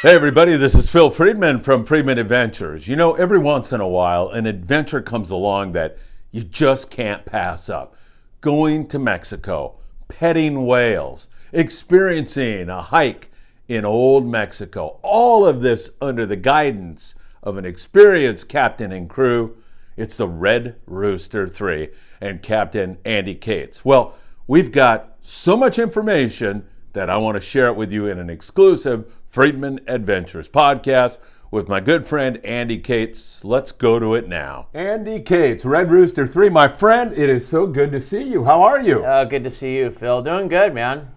Hey everybody, this is Phil Friedman from Friedman Adventures. You know, every once in a while, an adventure comes along that you just can't pass up. Going to Mexico, petting whales, experiencing a hike in Old Mexico. All of this under the guidance of an experienced captain and crew. It's the Red Rooster III and Captain Andy Cates. Well, we've got so much information that I want to share it with you in an exclusive Friedman Adventures podcast with my good friend Andy Cates. Let's go to it now. Andy Cates, Red Rooster III, my friend, it is so good to see you. How are you? Good to see you, Phil. Doing good, man.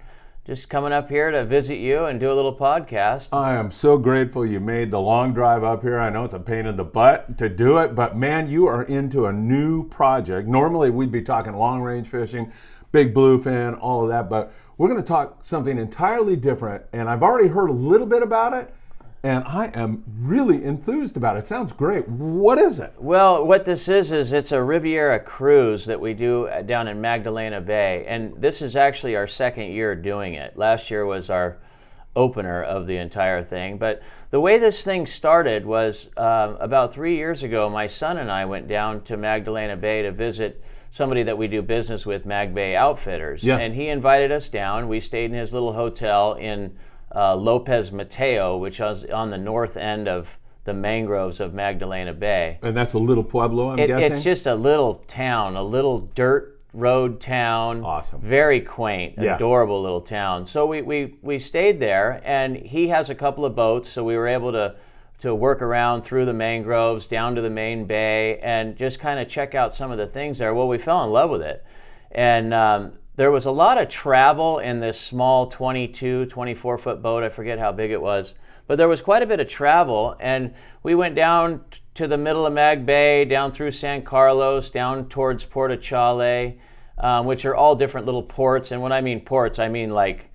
Just coming up here to visit you and do a little podcast. I am so grateful you made the long drive up here. I know it's a pain in the butt to do it, but man, you are into a new project. Normally we'd be talking long range fishing, big bluefin, all of that, but we're going to talk something entirely different, and I've already heard a little bit about it, and I am really enthused about it. It sounds great. What is it? Well, what this is it's a Riviera cruise that we do down in Magdalena Bay, and this is actually our second year doing it. Last year was our opener of the entire thing, but the way this thing started was about 3 years ago, my son and I went down to Magdalena Bay to visit somebody that we do business with, Mag Bay Outfitters. Yeah. And he invited us down. We stayed in his little hotel in Lopez Mateo, which is on the north end of the mangroves of Magdalena Bay. And that's a little pueblo, I'm guessing? It's just a little town, a little dirt road town. Awesome. Very quaint, Yeah. adorable little town. So we stayed there, and he has a couple of boats, so we were able to work around through the mangroves down to the main bay and just kind of check out some of the things there. Well, we fell in love with it. And there was a lot of travel in this small 22, 24-foot boat. I forget how big it was. But there was quite a bit of travel. And we went down to the middle of Mag Bay, down through San Carlos, down towards Puerto Chale, which are all different little ports. And when I mean ports, I mean like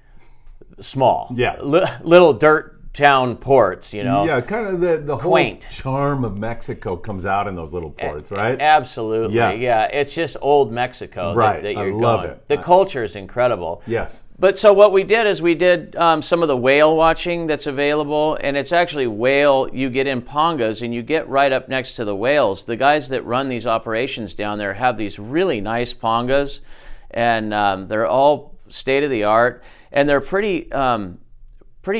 small. Yeah. Little dirt town ports, you know. Yeah, kind of the whole Quaint. charm of Mexico comes out in those little ports, right? Absolutely, Yeah. yeah. It's just old Mexico Right, that you're I love going. it. The culture is incredible. Yes. But so what we did is we did some of the whale watching that's available, and it's actually whale, you get in pongas and you get right up next to the whales. The guys that run these operations down there have these really nice pongas, and they're all state-of-the-art, and they're pretty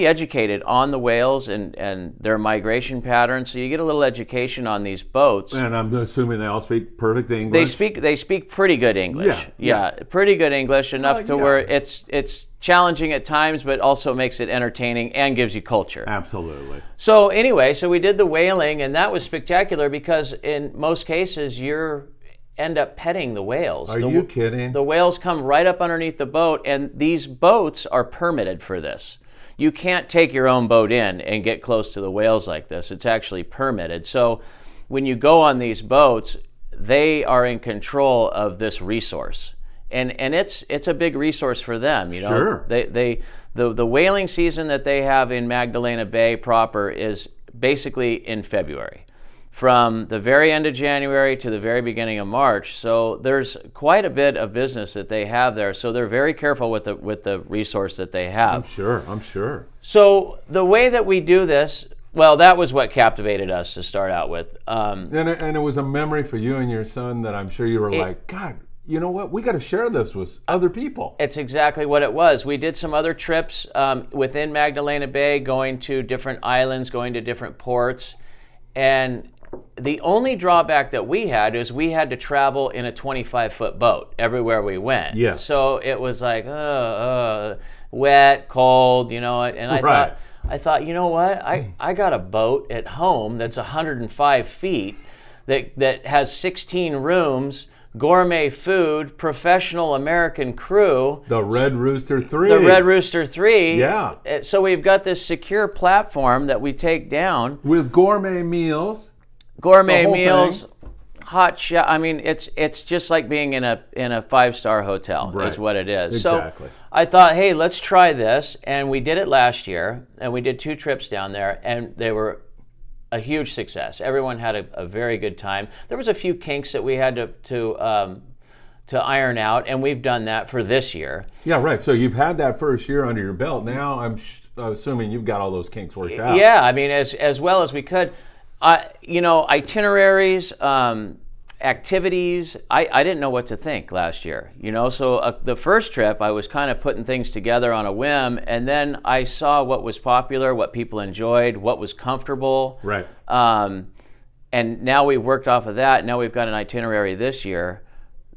educated on the whales and their migration patterns, so you get a little education on these boats. And I'm assuming they all speak perfect English? They speak pretty good English. Yeah. Pretty good English, enough to yeah. where it's challenging at times, but also makes it entertaining and gives you culture. Absolutely. So anyway, we did the whaling, and that was spectacular because in most cases you end up petting the whales. Are you kidding? The whales come right up underneath the boat, and these boats are permitted for this. You can't take your own boat in and get close to the whales like this. It's actually permitted. So when you go on these boats, they are in control of this resource. And it's a big resource for them, you know. Sure. The whaling season that they have in Magdalena Bay proper is basically in February, from the very end of January to the very beginning of March. So there's quite a bit of business that they have there. So they're very careful with the resource that they have. I'm sure. So the way that we do this, well, that was what captivated us to start out with. And it was a memory for you and your son that I'm sure you were like, God, you know what? We got to share this with other people. It's exactly what it was. We did some other trips within Magdalena Bay, going to different islands, going to different ports, and the only drawback that we had is we had to travel in a 25-foot boat everywhere we went. Yeah. So it was like wet, cold, you know. And I thought, you know what? I got a boat at home that's 105 feet that has 16 rooms, gourmet food, professional American crew. The Red Rooster III. The Red Rooster III. Yeah. So we've got this secure platform that we take down with gourmet meals. Gourmet meals, hot shot. I mean, it's just like being in a 5-star hotel, right. Is what it is. Exactly. So I thought, hey, let's try this, and we did it last year, and we did 2 trips down there, and they were a huge success. Everyone had a very good time. There was a few kinks that we had to iron out, and we've done that for this year. Yeah, right. So you've had that first year under your belt. Now I'm assuming you've got all those kinks worked out. Yeah, I mean, as well as we could. Itineraries, activities, I didn't know what to think last year. So the first trip I was kind of putting things together on a whim, and then I saw what was popular, what people enjoyed, what was comfortable. Right. And now we've worked off of that. Now we've got an itinerary this year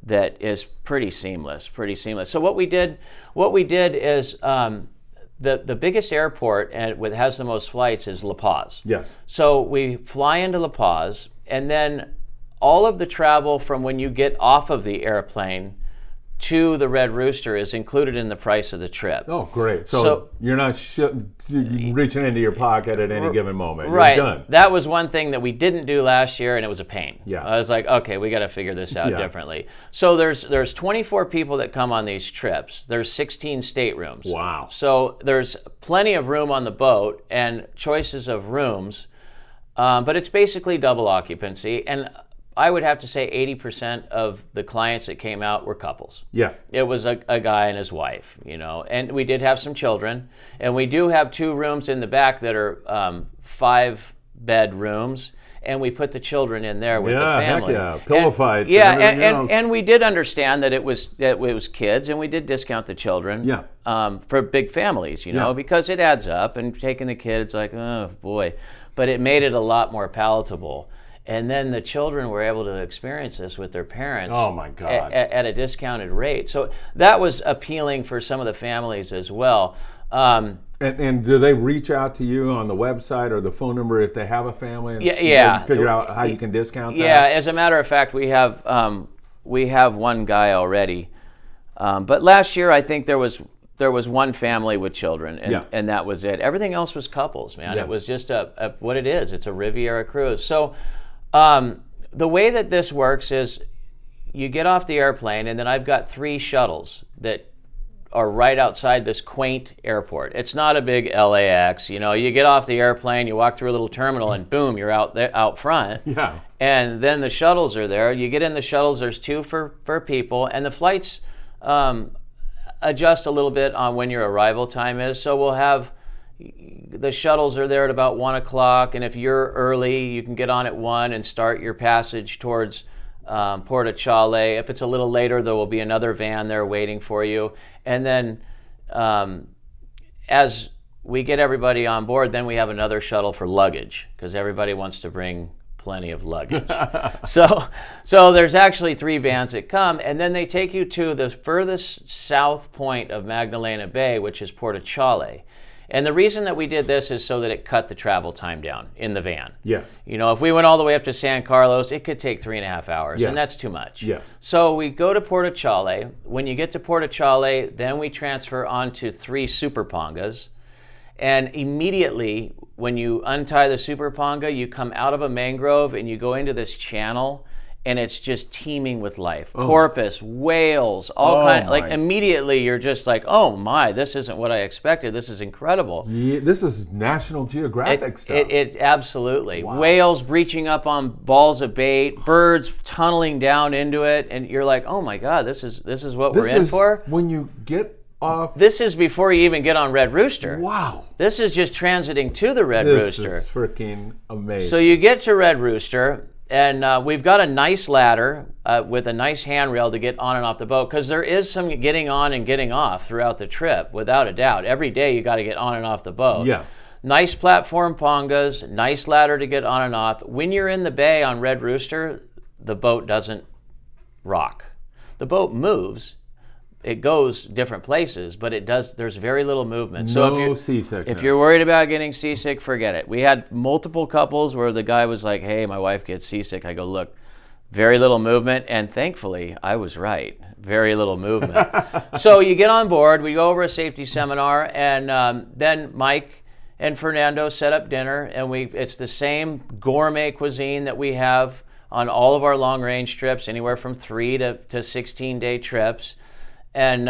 that is pretty seamless. So what we did is the biggest airport and has the most flights is La Paz. Yes. So we fly into La Paz, and then all of the travel from when you get off of the airplane to the Red Rooster is included in the price of the trip. Oh, great. So you're not reaching into your pocket at any given moment. Right. You're done. That was one thing that we didn't do last year, and it was a pain. Yeah. I was like, okay, we got to figure this out differently. So there's 24 people that come on these trips. There's 16 staterooms. Wow. So there's plenty of room on the boat and choices of rooms, but it's basically double occupancy. And I would have to say 80% of the clients that came out were couples. Yeah. It was a guy and his wife, and we did have some children. And we do have 2 rooms in the back that are 5-bed rooms, and we put the children in there with the family. Pillow fights. And we did understand that it was kids, and we did discount the children. Yeah. For big families, because it adds up, and taking the kids, like, oh boy, but it made it a lot more palatable. And then the children were able to experience this with their parents. Oh my God! At a discounted rate. So that was appealing for some of the families as well. And do they reach out to you on the website or the phone number if they have a family? And figure out how you can discount that? Yeah. As a matter of fact, we have one guy already. But last year, I think there was one family with children, and that was it. Everything else was couples, man. Yeah. It was just what it is. It's a Riviera cruise. So the way that this works is you get off the airplane, and then I've got 3 shuttles that are right outside this quaint airport. It's not a big LAX. You get off the airplane, you walk through a little terminal, and boom, you're out front. Yeah. And then the shuttles are there. You get in the shuttles. There's 2 for people, and the flights adjust a little bit on when your arrival time is. So we'll have the shuttles are there at about 1 o'clock, and if you're early, you can get on at 1 and start your passage towards Porto Chale. If it's a little later, there will be another van there waiting for you. And then as we get everybody on board, then we have another shuttle for luggage, because everybody wants to bring plenty of luggage. So there's actually 3 vans that come, and then they take you to the furthest south point of Magdalena Bay, which is Porto Chale. And the reason that we did this is so that it cut the travel time down in the van. Yes. If we went all the way up to San Carlos, it could take 3.5 hours, Yeah. and that's too much. Yes. So we go to Porto Chale. When you get to Porto Chale, then we transfer onto 3 super pongas. And immediately, when you untie the super ponga, you come out of a mangrove and you go into this channel, and it's just teeming with life. Porpoise, whales, all kinds. Like, immediately you're just like, oh my, this isn't what I expected. This is incredible. Yeah, this is National Geographic stuff. It absolutely. Wow. Whales breaching up on balls of bait, birds tunneling down into it, and you're like, oh my God, this is what we're in for? When you get off. This is before you even get on Red Rooster. Wow. This is just transiting to the Red Rooster. This is freaking amazing. So you get to Red Rooster, and we've got a nice ladder with a nice handrail to get on and off the boat, because there is some getting on and getting off throughout the trip, without a doubt. Every day you got to get on and off the boat. Yeah. Nice platform pongas, nice ladder to get on and off. When you're in the bay on Red Rooster, the boat doesn't rock. The boat moves. It goes different places, but there's very little movement. No seasickness. If you're worried about getting seasick, forget it. We had multiple couples where the guy was like, hey, my wife gets seasick. I go, look, very little movement. And thankfully, I was right. Very little movement. So you get on board. We go over a safety seminar, and then Mike and Fernando set up dinner. And it's the same gourmet cuisine that we have on all of our long-range trips, anywhere from 3 to 16-day trips. And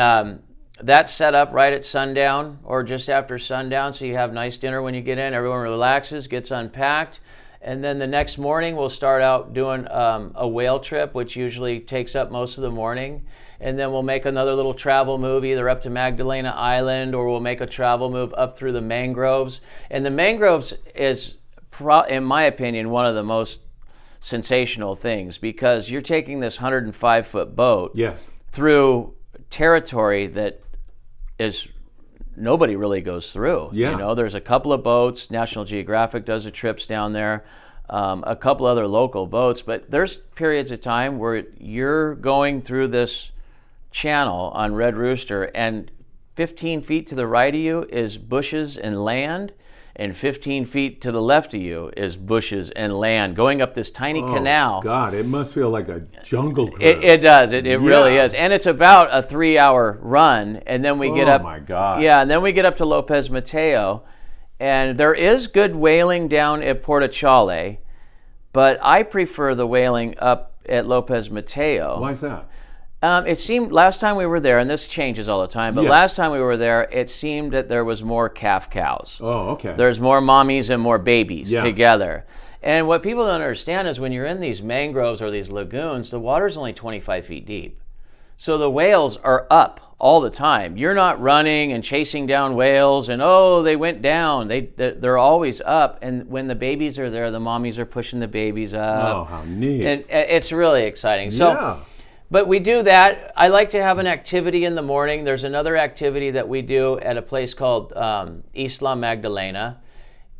that's set up right at sundown or just after sundown, so you have nice dinner when you get in. Everyone relaxes, gets unpacked, And then the next morning, we'll start out doing a whale trip, which usually takes up most of the morning. And then we'll make another little travel move, either up to Magdalena Island, or we'll make a travel move up through the mangroves. And the mangroves is, in my opinion, one of the most sensational things, because you're taking this 105-foot boat through territory that is nobody really goes through. Yeah. You know, there's a couple of boats. National Geographic does the trips down there. A couple other local boats, but there's periods of time where you're going through this channel on Red Rooster, and 15 feet to the right of you is bushes and land, and 15 feet to the left of you is bushes and land, going up this tiny canal. God, it must feel like a jungle cruise. It does. It really is. And it's about a 3-hour run, and then we get up. Oh, my God. Yeah, and then we get up to Lopez Mateo, and there is good whaling down at Portachale, but I prefer the whaling up at Lopez Mateo. Why is that? It seemed last time we were there, and this changes all the time, but last time we were there, it seemed that there was more calf cows. Oh, okay. There's more mommies and more babies together. And what people don't understand is when you're in these mangroves or these lagoons, the water's only 25 feet deep. So the whales are up all the time. You're not running and chasing down whales and, oh, they went down. They're always up. And when the babies are there, the mommies are pushing the babies up. Oh, how neat. And it's really exciting. So. But we do that. I like to have an activity in the morning. There's another activity that we do at a place called Isla Magdalena.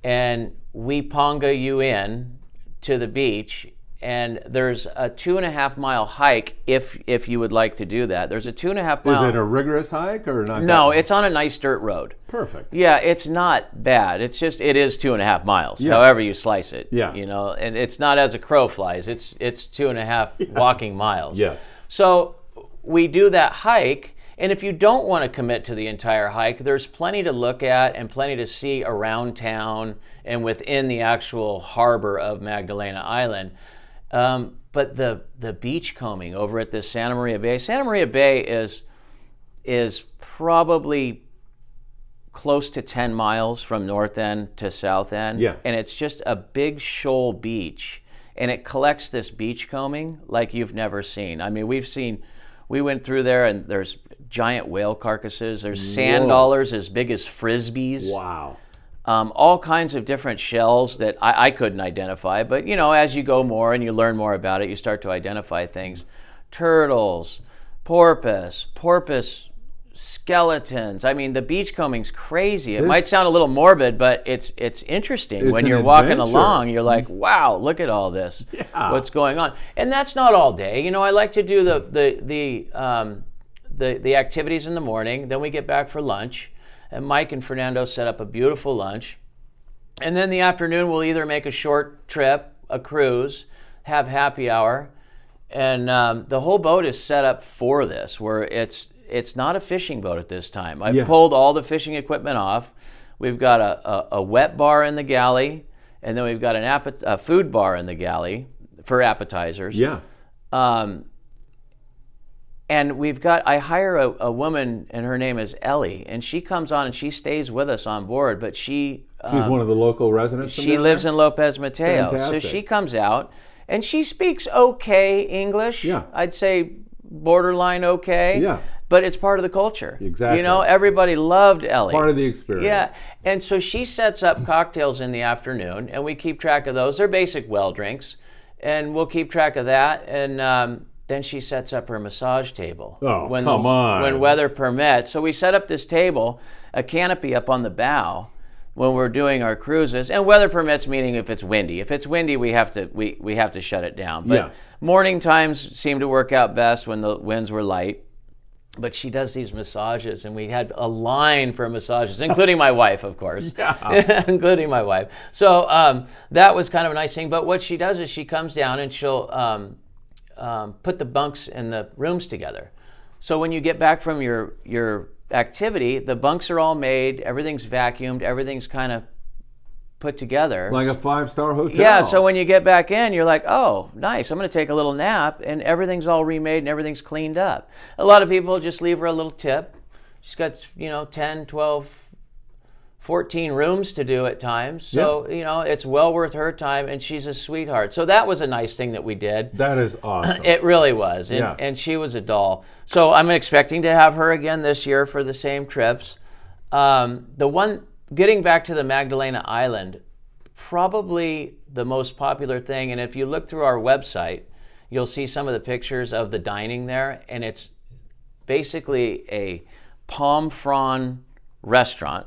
And we ponga you in to the beach. And there's a 2.5-mile hike if you would like to do that. There's a 2.5 mile. Is it a rigorous hike or not? No, it's on a nice dirt road. Perfect. Yeah, it's not bad. It's just it is 2.5 miles. However you slice it. Yeah. You know, and it's not as a crow flies. It's 2.5 walking miles. Yes. So we do that hike, and if you don't want to commit to the entire hike, there's plenty to look at and plenty to see around town and within the actual harbor of Magdalena Island. But the beach combing over at this Santa Maria Bay is probably close to 10 miles from north end to south end. Yeah. And it's just a big shoal beach. And it collects this beach combing like you've never seen. I mean, we went through there, and there's giant whale carcasses. There's sand dollars as big as Frisbees. Wow. All kinds of different shells that I couldn't identify. But, you know, as you go more and you learn more about it, you start to identify things. Turtles, porpoise skeletons. I mean, the beachcombing's crazy. It might sound a little morbid, but it's interesting. When you're walking along, you're like, wow, look at all this. Yeah. What's going on? And that's not all day. You know, I like to do the activities in the morning. Then we get back for lunch, and Mike and Fernando set up a beautiful lunch. And then the afternoon, we'll either make a short trip, a cruise, have happy hour, and the whole boat is set up for this, where it's not a fishing boat at this time. I've pulled all the fishing equipment off. We've got a wet bar in the galley, and then we've got a food bar in the galley for appetizers. Yeah. And I hire a woman, and her name is Ellie, and she comes on and she stays with us on board, but she's one of the local residents. She lives in Lopez Mateo. Fantastic. So she comes out, and she speaks okay English. Yeah. I'd say borderline okay. Yeah. But it's part of the culture. Exactly. You know, everybody loved Ellie. Part of the experience. Yeah. And so she sets up cocktails in the afternoon, and we keep track of those. They're basic well drinks, and we'll keep track of that. And then she sets up her massage table. Oh, come on. When weather permits. So we set up this table, a canopy up on the bow when we're doing our cruises. And weather permits, meaning if it's windy. If it's windy, we have to shut it down. But morning times seem to work out best when the winds were light. But she does these massages, and we had a line for massages, including my wife, of course. Yeah. Including my wife. So that was kind of a nice thing. But what she does is she comes down and she'll put the bunks in the rooms together. So when you get back from your activity, the bunks are all made, everything's vacuumed, everything's kind of put together. Like a 5-star hotel. Yeah, so when you get back in, you're like, oh, nice, I'm going to take a little nap, and everything's all remade and everything's cleaned up. A lot of people just leave her a little tip. She's got, 10, 12 14 rooms to do at times. So, it's well worth her time, and she's a sweetheart. So that was a nice thing that we did. That is awesome. It really was. And she was a doll. So I'm expecting to have her again this year for the same trips. Getting back to the Magdalena Island, probably the most popular thing, and if you look through our website, you'll see some of the pictures of the dining there, and it's basically a palm frond restaurant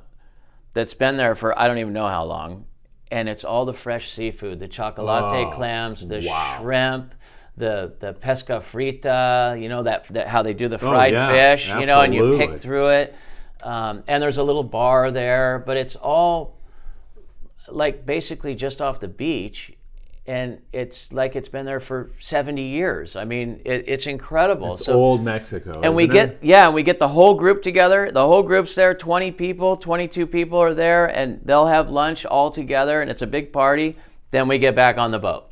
that's been there for I don't even know how long, and it's all the fresh seafood, the chocolate clams, the shrimp, the pesca frita, that how they do the fried fish, absolutely. And you pick through it. And there's a little bar there, but it's all like basically just off the beach, and it's like it's been there for 70 years. I mean, it's incredible. It's old Mexico. And we get the whole group together. The whole group's there, 20 people, 22 people are there, and they'll have lunch all together, and it's a big party. Then we get back on the boat.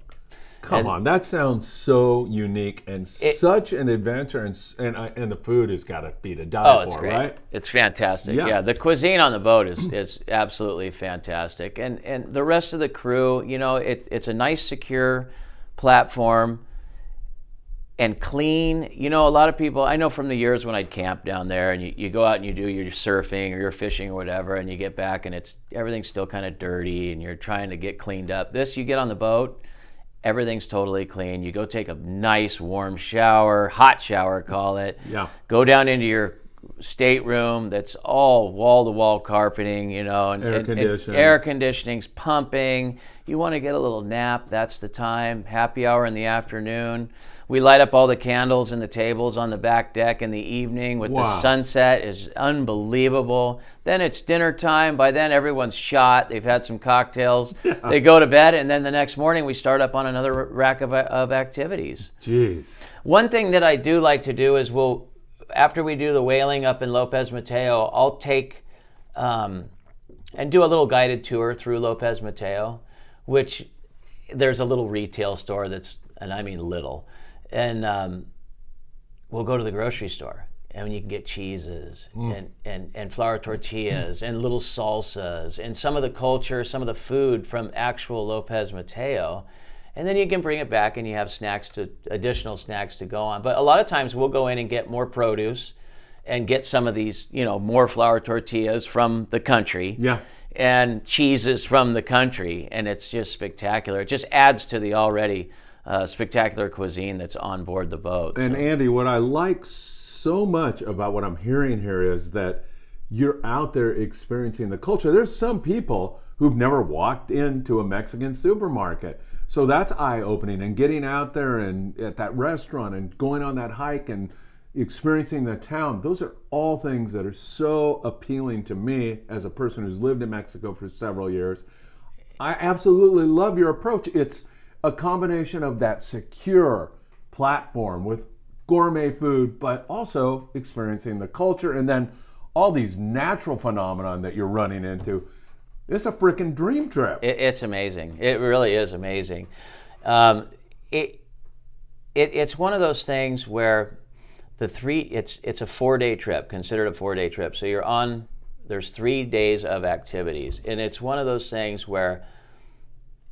Come on, that sounds so unique and such an adventure, and the food has got to be to die it's for, great. right? It's fantastic. Yeah, the cuisine on the boat is absolutely fantastic, and the rest of the crew, it's a nice, secure platform and clean. A lot of people I know from the years when I'd camp down there, and you go out and you do your surfing or your fishing or whatever, and you get back and everything's still kind of dirty, and you're trying to get cleaned up. You get on the boat. Everything's totally clean. You go take a nice warm shower, hot shower, call it. Yeah. Go down into your stateroom that's all wall-to-wall carpeting, and air conditioning's pumping. You want to get a little nap, that's the time. Happy hour in the afternoon. We light up all the candles and the tables on the back deck in the evening with the sunset. Is unbelievable. Then it's dinner time. By then everyone's shot. They've had some cocktails. Yeah. They go to bed, and then the next morning we start up on another rack of activities. Jeez. One thing that I do like to do is after we do the whaling up in Lopez Mateo, I'll take and do a little guided tour through Lopez Mateo, which there's a little retail store and I mean little. And we'll go to the grocery store, and you can get cheeses and flour tortillas and little salsas and some of the culture, some of the food from actual Lopez Mateo. And then you can bring it back, and you have additional snacks to go on. But a lot of times we'll go in and get more produce and get some of these, more flour tortillas from the country. Yeah. And cheeses from the country, and it's just spectacular. It just adds to the already spectacular cuisine that's on board the boat. And Andy, what I like so much about what I'm hearing here is that you're out there experiencing the culture. There's some people who've never walked into a Mexican supermarket. So that's eye-opening, and getting out there and at that restaurant and going on that hike and experiencing the town. Those are all things that are so appealing to me as a person who's lived in Mexico for several years. I absolutely love your approach. It's a combination of that secure platform with gourmet food, but also experiencing the culture, and then all these natural phenomenon that you're running into. It's a freaking dream trip. It's amazing. It really is amazing. It's one of those things where it's a 4-day trip, considered a 4-day trip. So there's 3 days of activities, and it's one of those things where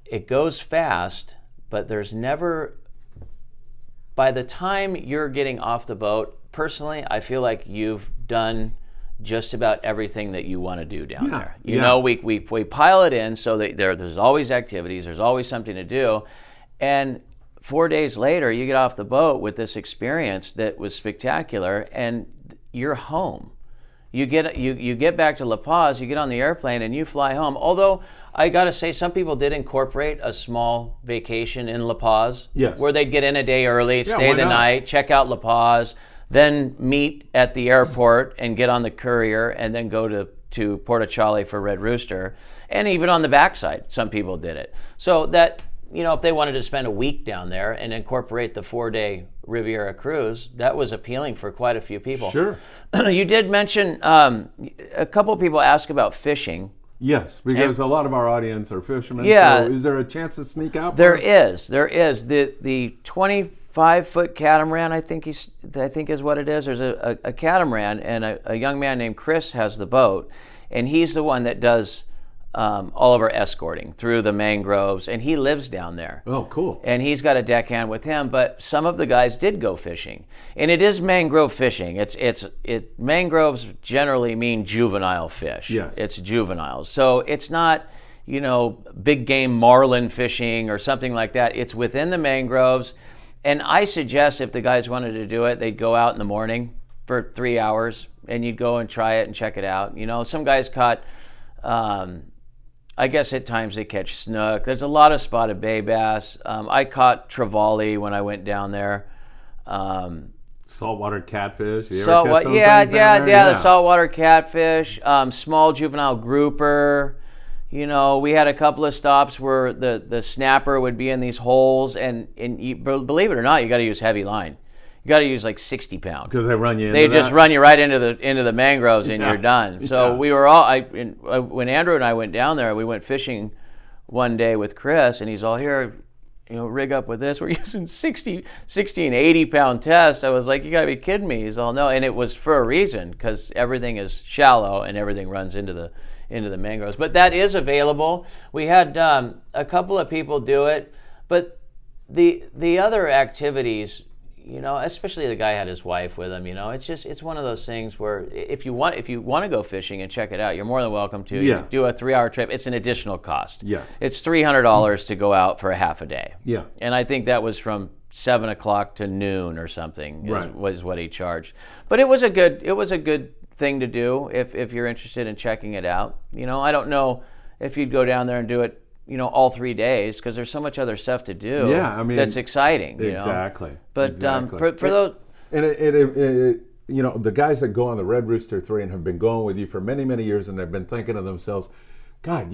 it goes fast, but there's never, by the time you're getting off the boat, personally, I feel like you've done just about everything that you want to do down there. We pile it in so that there's always activities, there's always something to do, and 4 days later, you get off the boat with this experience that was spectacular, and you're home. You get back to La Paz, you get on the airplane, and you fly home. Although, I got to say, some people did incorporate a small vacation in La Paz, where they'd get in a day early, stay the night, check out La Paz, then meet at the airport and get on the courier, and then go to Portachale for Red Rooster. And even on the backside, some people did it. So that, if they wanted to spend a week down there and incorporate the 4-day Riviera cruise, that was appealing for quite a few people. Sure. You did mention, a couple of people ask about fishing. Yes, because a lot of our audience are fishermen. Yeah. So is there a chance to sneak out? There is. The 25-foot catamaran, I think is what it is. There's a catamaran, and a young man named Chris has the boat. and he's the one that does all of our escorting through the mangroves, and he lives down there. Oh, cool. And he's got a deckhand with him, but some of the guys did go fishing. And it is mangrove fishing. Mangroves generally mean juvenile fish. Yes. It's juveniles. So it's not, big game marlin fishing or something like that. It's within the mangroves. And I suggest if the guys wanted to do it, they'd go out in the morning for 3 hours, and you'd go and try it and check it out. Some guys caught, I guess at times they catch snook. There's a lot of spotted bay bass. I caught trevally when I went down there. Saltwater catfish. You ever catch those things down there? The saltwater catfish. Small juvenile grouper. We had a couple of stops where the snapper would be in these holes, and believe it or not, you got to use heavy line. You got to use like 60 pounds. Because they run you into They just run you right into the mangroves, and you're done. So we were all, when Andrew and I went down there, we went fishing one day with Chris, and he's all, here, rig up with this. We're using 60 and 80 pound test. I was like, you got to be kidding me. He's all, no. And it was for a reason, because everything is shallow and everything runs into the mangroves. But that is available. We had a couple of people do it, but the other activities, especially the guy had his wife with him. It's one of those things where if you want to go fishing and check it out, you're more than welcome to. Yeah. You do a 3-hour trip. It's an additional cost. Yes. It's $300 to go out for a half a day. Yeah. And I think that was from 7 o'clock to noon or something. Was what he charged. But it was a good thing to do if you're interested in checking it out. I don't know if you'd go down there and do it all 3 days, because there's so much other stuff to do. Yeah, I mean, that's exciting. Exactly. But exactly. For those, and the guys that go on the Red Rooster III and have been going with you for many, many years, and they've been thinking to themselves, God,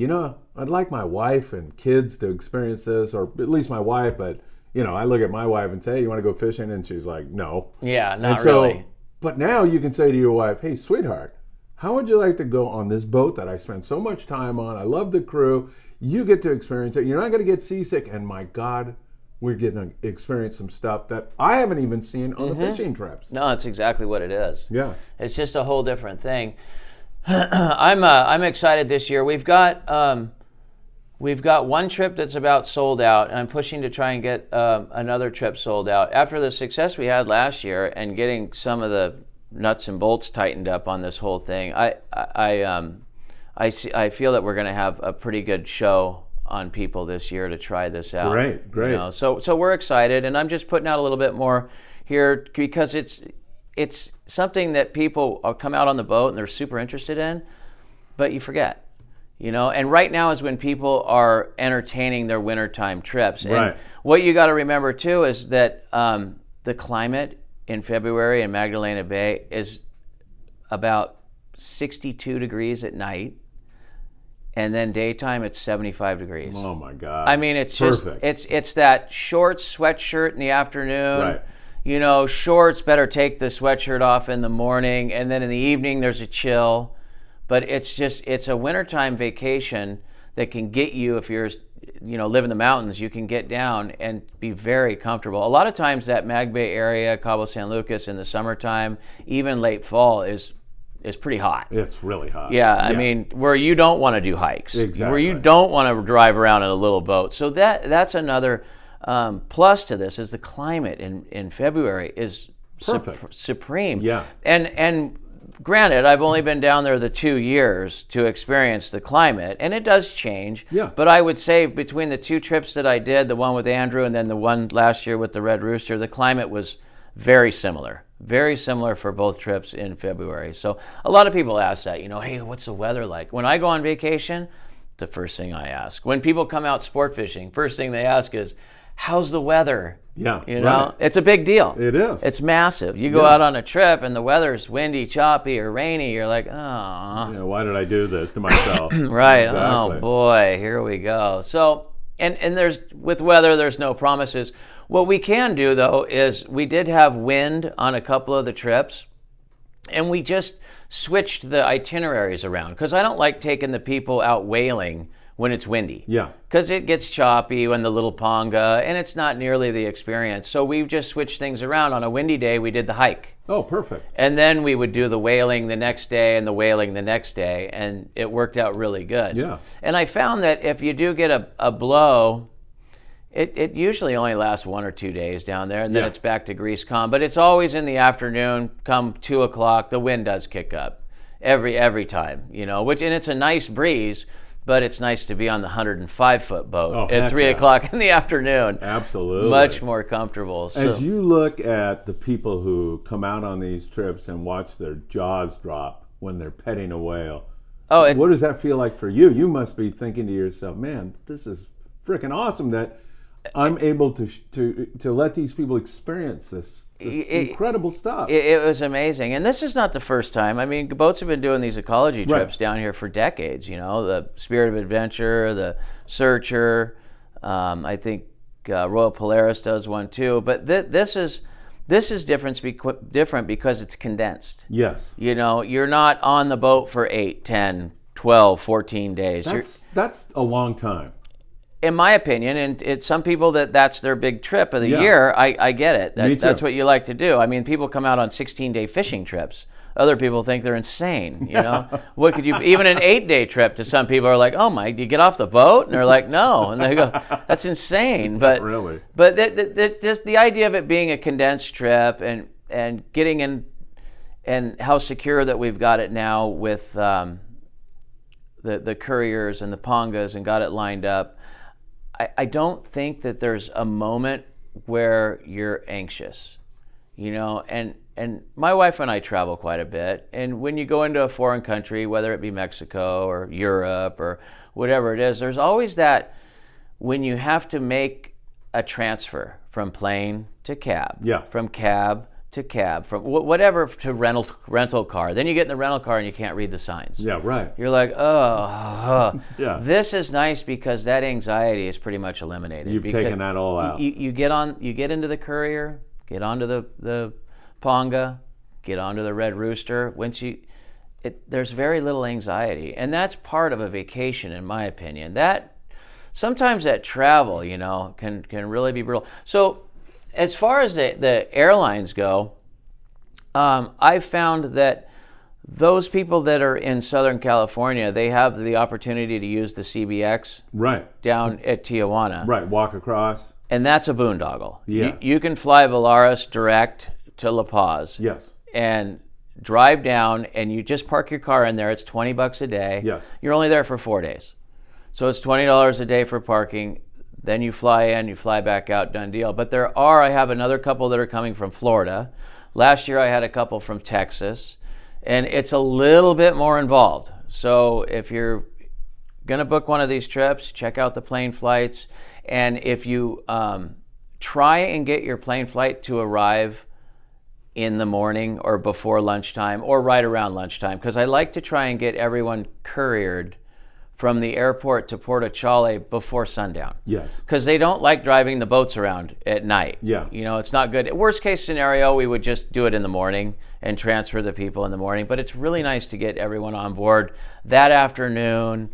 I'd like my wife and kids to experience this, or at least my wife. But I look at my wife and say, hey, you want to go fishing? And she's like, no. Yeah, not really. But now you can say to your wife, hey, sweetheart, how would you like to go on this boat that I spent so much time on? I love the crew. You get to experience it. You're not going to get seasick. And my God, we're getting to experience some stuff that I haven't even seen on the fishing trips. No, that's exactly what it is. Yeah. It's just a whole different thing. I'm excited this year. We've got one trip that's about sold out, and I'm pushing to try and get another trip sold out. After the success we had last year and getting some of the nuts and bolts tightened up on this whole thing, I feel that we're going to have a pretty good show on people this year to try this out. Great. So we're excited, and I'm just putting out a little bit more here because it's something that people come out on the boat and they're super interested in, but you forget. And right now is when people are entertaining their wintertime trips. And what you got to remember too is that the climate in February in Magdalena Bay is about 62 degrees at night, and then daytime it's 75 degrees. Oh my God! I mean, it's perfect. It's that shorts, sweatshirt in the afternoon. Right. Shorts, better take the sweatshirt off in the morning, and then in the evening there's a chill. But it's a wintertime vacation that can get you, if you're live in the mountains, you can get down and be very comfortable. A lot of times that Mag Bay area, Cabo San Lucas in the summertime, even late fall, is pretty hot. It's really hot. Yeah, I mean, where you don't want to do hikes. Exactly. Where you don't want to drive around in a little boat. So that's another plus to this, is the climate in February is perfect. Supreme. Yeah. And granted, I've only been down there the 2 years to experience the climate, and it does change. Yeah. But I would say between the 2 trips that I did, the one with Andrew and then the one last year with the Red Rooster, the climate was very similar. Very similar for both trips in February. So a lot of people ask that, hey, what's the weather like? When I go on vacation, the first thing I ask. When people come out sport fishing, first thing they ask is, how's the weather? Yeah. Right. It's a big deal. It is. It's massive. You go out on a trip and the weather's windy, choppy, or rainy, you're like, oh. Why did I do this to myself? Right. Exactly. Oh boy, here we go. So and there's, with weather, there's no promises. What we can do, though, is we did have wind on a couple of the trips, and we just switched the itineraries around, because I don't like taking the people out whaling when it's windy. Yeah. Because it gets choppy when the little ponga, and it's not nearly the experience. So we've just switched things around. On a windy day, we did the hike. Oh, perfect. And then we would do the whaling the next day and the whaling the next day, and it worked out really good. Yeah. And I found that if you do get a blow, it usually only lasts 1 or 2 days down there, and then it's back to grease calm. But it's always in the afternoon. Come 2 o'clock, the wind does kick up every time, you know. And it's a nice breeze, but it's nice to be on the 105-foot boat at 3 o'clock in the afternoon. Absolutely. Much more comfortable. As you look at the people who come out on these trips and watch their jaws drop when they're petting a whale, what does that feel like for you? You must be thinking to yourself, man, this is freaking awesome that I'm able to let these people experience this incredible stuff. It was amazing. And this is not the first time. I mean, boats have been doing these ecology trips down here for decades, you know, the Spirit of Adventure, the Searcher. I think Royal Polaris does one too. But this is different because it's condensed. Yes. You know, you're not on the boat for 8, 10, 12, 14 days. That's a long time. In my opinion, and it's some people that's their big trip of the year. I get it. Me too. That's what you like to do. I mean, people come out on 16-day fishing trips. Other people think they're insane. You know, what could you? Even an 8-day trip to some people are like, "Oh my, do you get off the boat?" And they're like, "No," and they go, "That's insane." But not really. But just the idea of it being a condensed trip and getting in, and how secure that we've got it now with the couriers and the pongas and got it lined up. I don't think that there's a moment where you're anxious, you know, and my wife and I travel quite a bit, and when you go into a foreign country, whether it be Mexico or Europe or whatever it is, there's always that when you have to make a transfer from plane to cab, from cab to cab, from whatever to rental car. Then you get in the rental car and you can't read the signs. Yeah, right. You're like, yeah. This is nice because that anxiety is pretty much eliminated. You've taken that all out. You get into the courier, get onto the Ponga, get onto the Red Rooster. There's very little anxiety, and that's part of a vacation, in my opinion. That sometimes that travel, you know, can really be brutal. So, as far as the airlines go, I've found that those people that are in Southern California, they have the opportunity to use the CBX down at Tijuana. Right, walk across. And that's a boondoggle. Yeah. You can fly Volaris direct to La Paz. Yes. And drive down, and you just park your car in there. It's $20 a day. Yes. You're only there for 4 days. So it's $20 a day for parking. Then you fly in, you fly back out, done deal. But I have another couple that are coming from Florida. Last year I had a couple from Texas. And it's a little bit more involved. So if you're going to book one of these trips, check out the plane flights. And if you try and get your plane flight to arrive in the morning or before lunchtime or right around lunchtime, because I like to try and get everyone couriered from the airport to Porto before sundown. Yes. Because they don't like driving the boats around at night. Yeah. You know, it's not good. Worst case scenario, we would just do it in the morning and transfer the people in the morning. But it's really nice to get everyone on board that afternoon.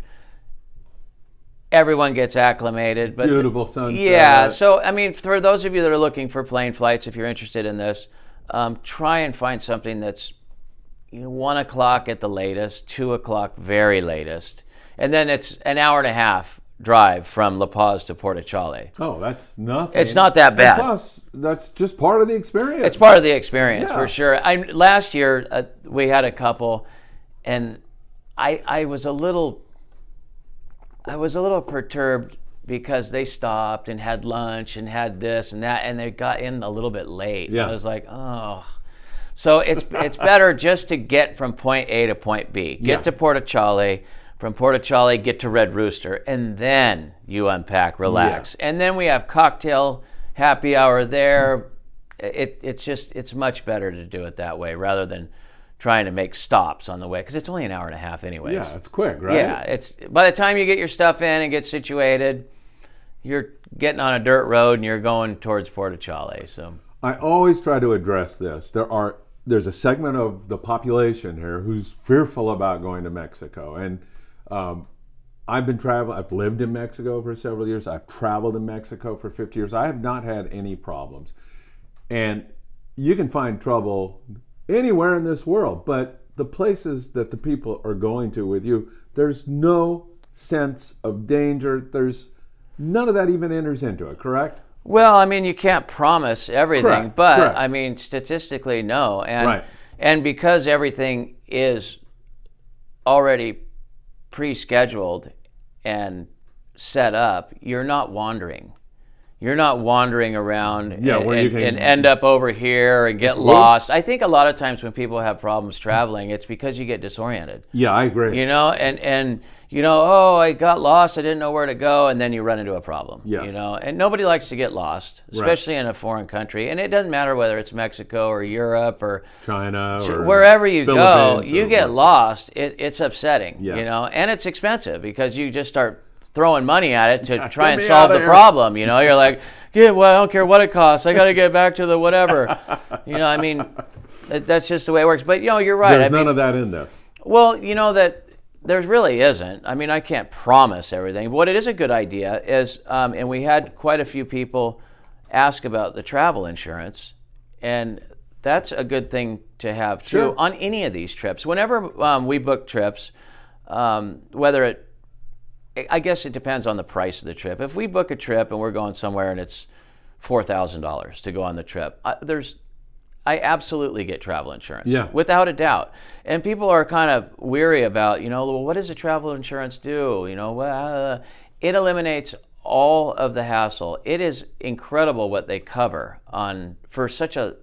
Everyone gets acclimated. But beautiful sunset. Yeah. So, I mean, for those of you that are looking for plane flights, if you're interested in this, try and find something that's 1 o'clock at the latest, 2 o'clock very latest. And then it's an hour and a half drive from La Paz to Porto Chale. Oh, that's nothing. It's not that bad. And plus, that's just part of the experience. It's part of the experience, for sure. Last year, we had a couple, and I was a little perturbed because they stopped and had lunch and had this and that, and they got in a little bit late. Yeah. I was like, oh. So it's better just to get from point A to point B. Get to Porto Chale. From Porto Chale, get to Red Rooster, and then you unpack, relax. Yeah. And then we have cocktail happy hour there. It's much better to do it that way rather than trying to make stops on the way, because it's only an hour and a half anyways. Yeah, it's quick, right? Yeah, it's by the time you get your stuff in and get situated, you're getting on a dirt road and you're going towards Porto Chale. So I always try to address this. There's a segment of the population here who's fearful about going to Mexico, and I've been traveling. I've lived in Mexico for several years. I've traveled in Mexico for 50 years. I have not had any problems. And you can find trouble anywhere in this world, but the places that the people are going to with you, there's no sense of danger. There's none of that even enters into it, correct? Well, I mean, you can't promise everything, Correct, but correct. I mean, statistically, no. And Right. and because everything is already pre-scheduled and set up, you're not wandering. You're not wandering around Yeah, where you can- and end up over here and get lost. I think a lot of times when people have problems traveling, it's because you get disoriented. Yeah, I agree. You know, and you know, oh, I got lost, I didn't know where to go, and then you run into a problem. Yes. You know, and nobody likes to get lost, especially in a foreign country. And it doesn't matter whether it's Mexico or Europe or China or wherever you go, Philippines you or get what. lost. It's upsetting, Yeah. you know, and it's expensive because you just start throwing money at it to try and me solve outta the here. problem. You know, you're like, yeah, well, I don't care what it costs. I got to get back to the whatever. You know, I mean, that's just the way it works. But you know, you're right. There's I mean, none of that in this. well, you know that there really isn't. I mean, I can't promise everything. What it is a good idea is, and we had quite a few people ask about the travel insurance, and that's a good thing to have too Sure. on any of these trips. Whenever we book trips, whether I guess it depends on the price of the trip. If we book a trip and we're going somewhere and it's $4,000 to go on the trip, I absolutely get travel insurance, Yeah. without a doubt. And people are kind of weary about, you know, well, what does the travel insurance do? You know, well, it eliminates all of the hassle. It is incredible what they cover for such a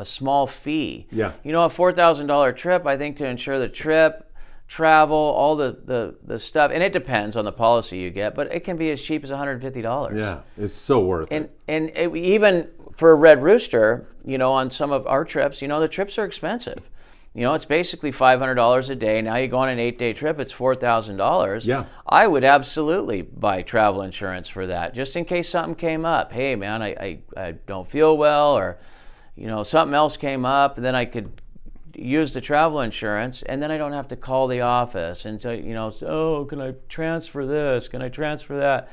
small fee. Yeah. You know, a $4,000 trip, I think to insure the trip, travel, all the stuff, and it depends on the policy you get, but it can be as cheap as $150. Yeah, it's so worth it. And even for a Red Rooster, you know, on some of our trips, you know, the trips are expensive. You know, it's basically $500 a day. Now you go on an 8-day trip, it's $4,000. Yeah. I would absolutely buy travel insurance for that, just in case something came up. Hey, man, I don't feel well, or, you know, something else came up, and then I could use the travel insurance, and then I don't have to call the office and say, you know, oh, can I transfer this? Can I transfer that?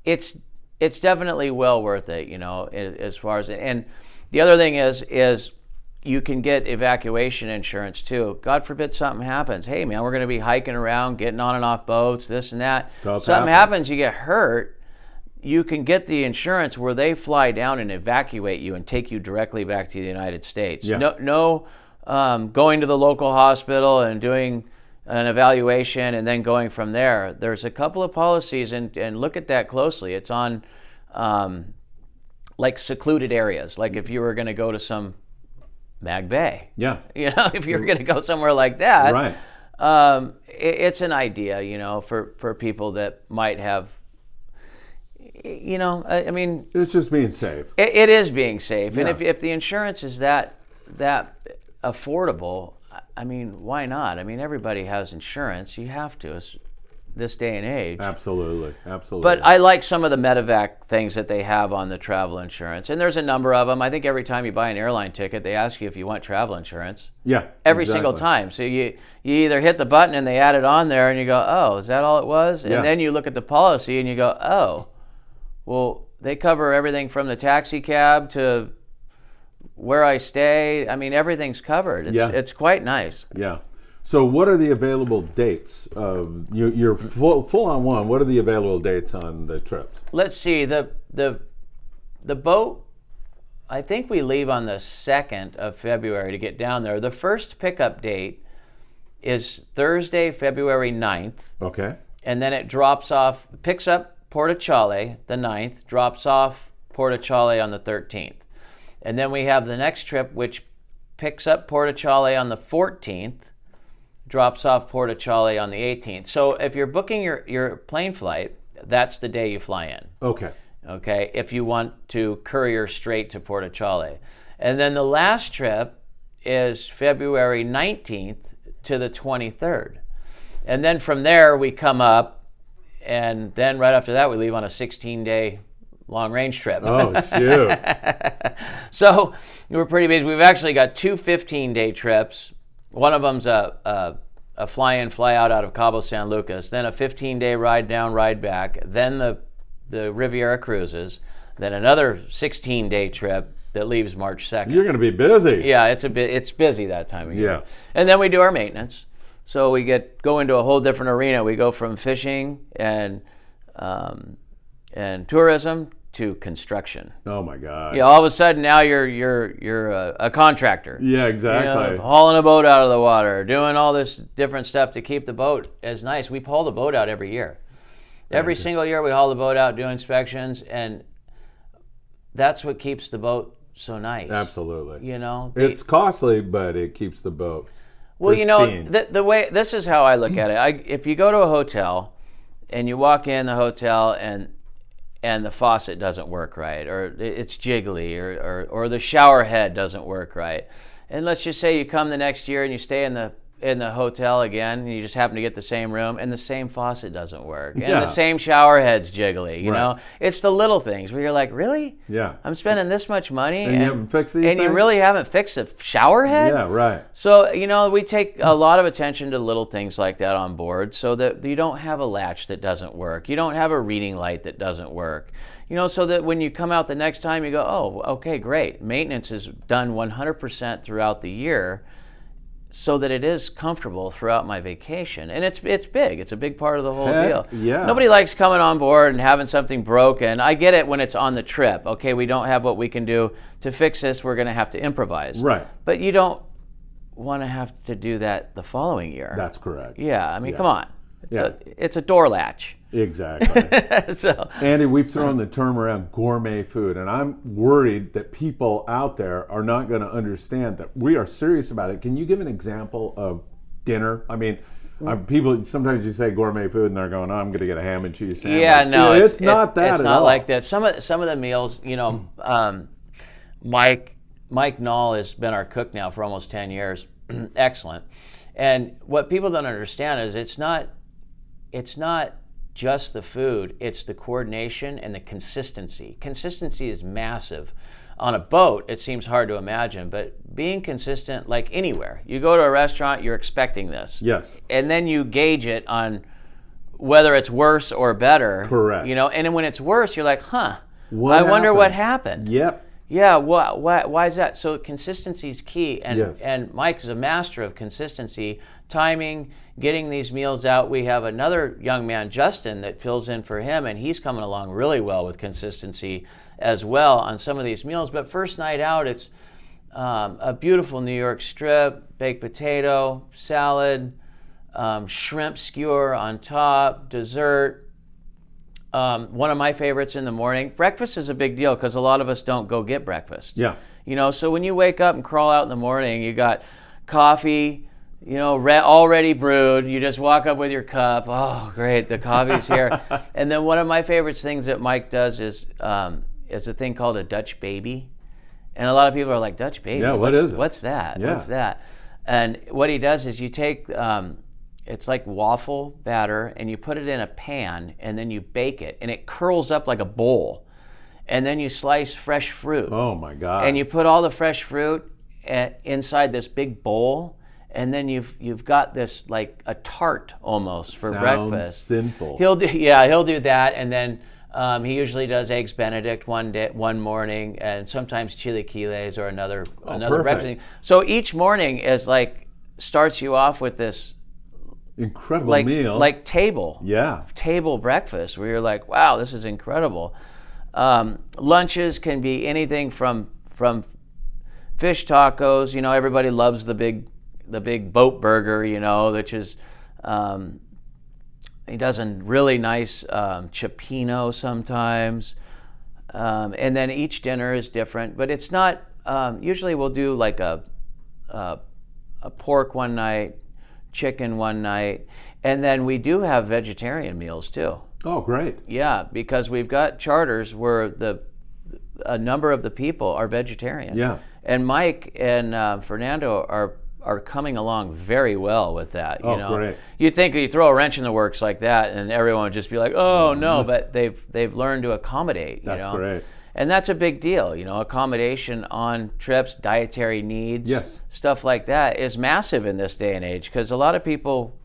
It's definitely well worth it, you know, as far as, and the other thing is you can get evacuation insurance too. God forbid something happens. Hey, man, we're going to be hiking around, getting on and off boats, this and that. Something happens, you get hurt. You can get the insurance where they fly down and evacuate you and take you directly back to the United States. Yeah. No going to the local hospital and doing an evaluation and then going from there. There's a couple of policies, and look at that closely. It's on like secluded areas, like if you were going to go to some Mag Bay. Yeah. You know, if you're going to go somewhere like that, Right. it's an idea, you know, for people that might have, you know, I mean, It's just being safe. it is being safe. Yeah. And if the insurance is that affordable, I mean, why not? I mean, everybody has insurance. You have to, this day and age. Absolutely. Absolutely. But I like some of the medevac things that they have on the travel insurance. And there's a number of them. I think every time you buy an airline ticket, they ask you if you want travel insurance. Yeah. Every single time. So you either hit the button and they add it on there and you go, oh, is that all it was? And Yeah. then you look at the policy and you go, oh, well, they cover everything from the taxi cab to where I stay. I mean, everything's covered. It's quite nice. Yeah. So what are the available dates? You're full on one. What are the available dates on the trips? Let's see. The boat, I think we leave on the 2nd of February to get down there. The first pickup date is Thursday, February 9th. Okay. And then it picks up Portachale the 9th, drops off Portachale on the 13th. And then we have the next trip, which picks up Portachale on the 14th, drops off Portachale on the 18th. So if you're booking your plane flight, that's the day you fly in. Okay. Okay, if you want to courier straight to Portachale. And then the last trip is February 19th to the 23rd. And then from there we come up, and then right after that we leave on a 16-day long-range trip. Oh, shoot. So we're pretty busy. We've actually got two 15-day trips. One of them's a fly-in, fly-out out of Cabo San Lucas, then a 15-day ride down, ride back, then the Riviera cruises, then another 16-day trip that leaves March 2nd. You're going to be busy. Yeah, it's busy that time of year. Yeah. And then we do our maintenance. So we go into a whole different arena. We go from fishing and tourism to construction. Oh my God. Yeah, all of a sudden now you're a contractor. Yeah, exactly. Hauling a boat out of the water, doing all this different stuff to keep the boat as nice. We haul the boat out every year. Every single year we haul the boat out, do inspections, and that's what keeps the boat so nice. Absolutely. It's costly, but it keeps the boat. Well, pristine. the way, this is how I look at it. If you go to a hotel and you walk in the hotel and the faucet doesn't work right, or it's jiggly, or the shower head doesn't work right, and let's just say you come the next year and you stay in the hotel again, and you just happen to get the same room, and the same faucet doesn't work, and the same shower head's jiggly. You know, it's the little things where you're like, really? Yeah. I'm spending this much money, and you haven't fixed these things? You really haven't fixed the shower head? Yeah, right. So we take a lot of attention to little things like that on board, so that you don't have a latch that doesn't work, you don't have a reading light that doesn't work. So that when you come out the next time, you go, oh, okay, great. Maintenance is done 100% throughout the year, so that it is comfortable throughout my vacation. And it's big. It's a big part of the whole deal. Yeah. Nobody likes coming on board and having something broken. I get it when it's on the trip. Okay, we don't have what we can do to fix this. We're going to have to improvise. Right. But you don't want to have to do that the following year. That's correct. Yeah, I mean, come on. It's a door latch. Exactly. So, Andy, we've thrown the term around gourmet food, and I'm worried that people out there are not going to understand that we are serious about it. Can you give an example of dinner? I mean, people, sometimes you say gourmet food and they're going, oh, I'm going to get a ham and cheese sandwich. Yeah, no, it's not that it's at not all. like that. Some of the meals, Mike Knoll has been our cook now for almost 10 years. Excellent. And what people don't understand is it's not just the food, it's the coordination and the consistency. Consistency is massive. On a boat, it seems hard to imagine, but being consistent, like anywhere. You go to a restaurant, you're expecting this. Yes. And then you gauge it on whether it's worse or better. Correct. And then when it's worse, you're like, I What wonder what happened? happened. Yep. Yeah, why is that? So consistency is key, Yes. and Mike is a master of consistency, timing, getting these meals out. We have another young man, Justin, that fills in for him, and he's coming along really well with consistency as well on some of these meals. But first night out, it's a beautiful New York strip, baked potato, salad, shrimp skewer on top, dessert. One of my favorites in the morning. Breakfast is a big deal because a lot of us don't go get breakfast. Yeah. So when you wake up and crawl out in the morning, you got coffee, already brewed. You just walk up with your cup. Oh, great, the coffee's here. And then one of my favorite things that Mike does is a thing called a Dutch baby. And a lot of people are like, Dutch baby? Yeah, what is it? What's that? Yeah. What's that? And what he does is you take... it's like waffle batter, and you put it in a pan, and then you bake it, and it curls up like a bowl. And then you slice fresh fruit. Oh my God. And you put all the fresh fruit inside this big bowl, and then you've got this like a tart almost for breakfast. Sinful. He'll do that, and then he usually does eggs Benedict one morning, and sometimes chilaquiles or another breakfast. So each morning is like starts you off with this incredible meal, like table breakfast, where you're like, wow, this is incredible. Lunches can be anything from fish tacos. Everybody loves the big boat burger. Which is he does a really nice cioppino sometimes, and then each dinner is different. But it's not. Usually we'll do like a pork one night, chicken one night, and then we do have vegetarian meals too. Oh, great. Yeah, because we've got charters where a number of the people are vegetarian. Yeah. And Mike and Fernando are coming along very well with that. Great. You'd think you throw a wrench in the works like that and everyone would just be like, oh no, but they've learned to accommodate. That's great. And that's a big deal, accommodation on trips, dietary needs, yes, stuff like that is massive in this day and age, because a lot of people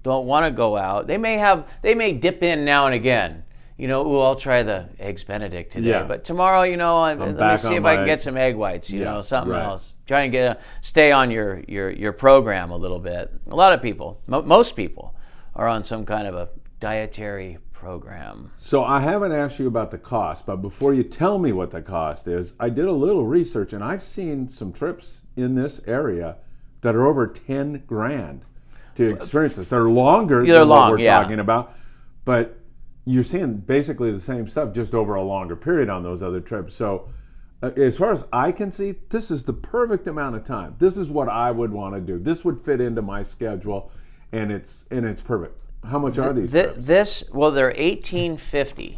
don't want to go out. They may dip in now and again, I'll try the eggs Benedict today. Yeah. But tomorrow, let me see if I can get some egg whites, something right. else. Try and stay on your program a little bit. A lot of people, most people, are on some kind of a dietary program. So I haven't asked you about the cost, but before you tell me what the cost is, I did a little research, and I've seen some trips in this area that are over 10 grand to experience this. They're longer than what we're talking about, but you're seeing basically the same stuff, just over a longer period on those other trips. So as far as I can see, this is the perfect amount of time. This is what I would want to do. This would fit into my schedule, and it's perfect. How much are these trips? They're $1,850,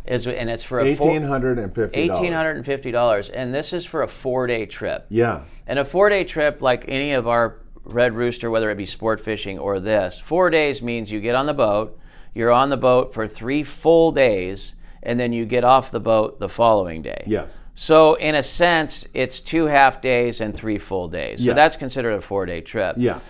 and it's for $1,850. and this is for a 4-day trip. Yeah. And a 4-day trip, like any of our Red Rooster, whether it be sport fishing or this, 4 days means you get on the boat, you're on the boat for 3 full days, and then you get off the boat the following day. Yes. So in a sense, it's 2 half days and 3 full days. So that's considered a 4-day trip. Yeah.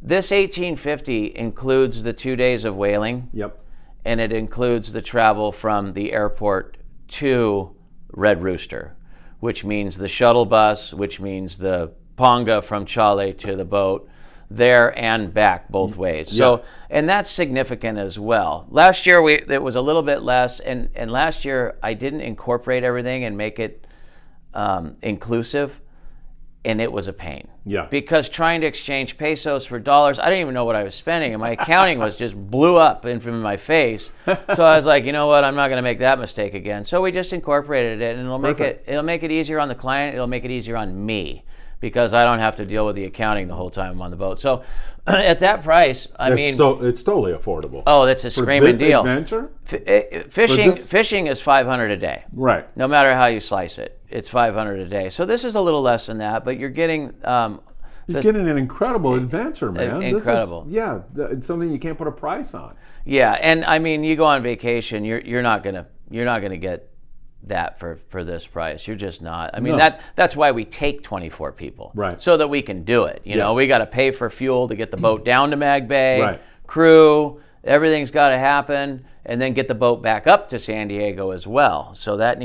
This $1,850 includes the 2 days of whaling. Yep. And it includes the travel from the airport to Red Rooster, which means the shuttle bus, which means the ponga from Chale to the boat, there and back both ways. So, and that's significant as well. Last year it was a little bit less, and last year I didn't incorporate everything and make it inclusive, and it was a pain. Yeah. Because trying to exchange pesos for dollars, I didn't even know what I was spending, and my accounting was just blew up in front of my face. So I was like, you know what, I'm not going to make that mistake again. So we just incorporated it, and it'll make it easier on the client. It'll make it easier on me, because I don't have to deal with the accounting the whole time I'm on the boat. So at that price, it's totally affordable. Oh, that's a screaming deal. Adventure? Fishing is $500 a day. Right. No matter how you slice it, it's $500 a day. So this is a little less than that, but you're getting you're getting an incredible adventure, man. Incredible. It's something you can't put a price on. Yeah, and I mean, you go on vacation, you're not gonna get that for this price. You're just not. I mean, that's why we take 24 people, right? So that we can do it. You know, we got to pay for fuel to get the boat down to Mag Bay, right? Crew, everything's got to happen, and then get the boat back up to San Diego as well. So that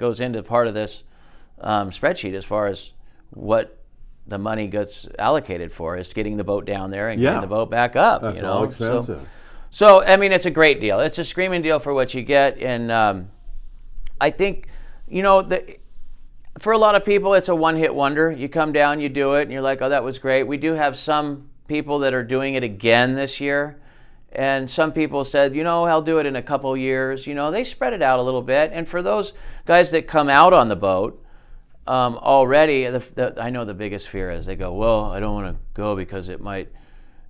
goes into part of this spreadsheet as far as what the money gets allocated for, is getting the boat down there and getting the boat back up. That's all expensive. So I mean, it's a great deal. It's a screaming deal for what you get, and I think, for a lot of people, it's a one-hit wonder. You come down, you do it, and you're like, oh, that was great. We do have some people that are doing it again this year, and some people said, I'll do it in a couple years. They spread it out a little bit, and for those guys that come out on the boat already, I know the biggest fear is they go, well, I don't want to go because it might